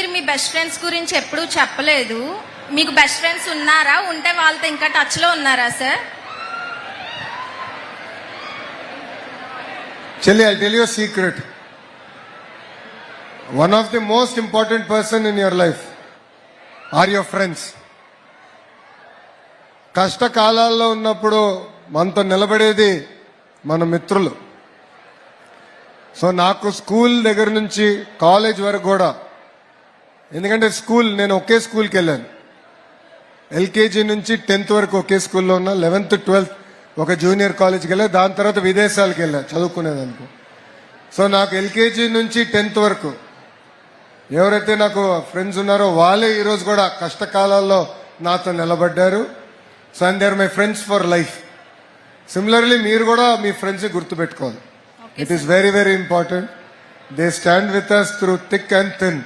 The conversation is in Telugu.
మీరు మీ బెస్ట్ ఫ్రెండ్స్ గురించి ఎప్పుడూ చెప్పలేదు. మీకు బెస్ట్ ఫ్రెండ్స్ ఉన్నారా? ఉంటే వాళ్ళతో ఇంకా టచ్ లో ఉన్నారా sir? Chelli, I'll tell you a secret. One of the most important person in your life are your friends. కష్టకాలాల్లో ఉన్నప్పుడు మనతో నిలబడేది మన మిత్రులు. సో నాకు స్కూల్ దగ్గర నుంచి కాలేజ్ వరకు కూడా, ఎందుకంటే నేను ఒకే స్కూల్కి వెళ్ళాను. ఎల్కేజీ నుంచి 10th వరకు ఒకే స్కూల్లో ఉన్నా. 11th 12th ఒక జూనియర్ కాలేజ్కి వెళ్ళా. దాని తర్వాత విదేశాలకు వెళ్ళా చదువుకునేదానికి. సో నాకు ఎల్కేజీ నుంచి 10th వరకు ఎవరైతే నాకు ఫ్రెండ్స్ ఉన్నారో వాళ్ళే ఈరోజు కూడా కష్టకాలాల్లో నాతో నిలబడ్డారు. So and they are my friends for life. Similarly మీరు కూడా మీ ఫ్రెండ్స్ గుర్తుపెట్టుకోవాలి. It is very, very important. They stand with us through thick and thin.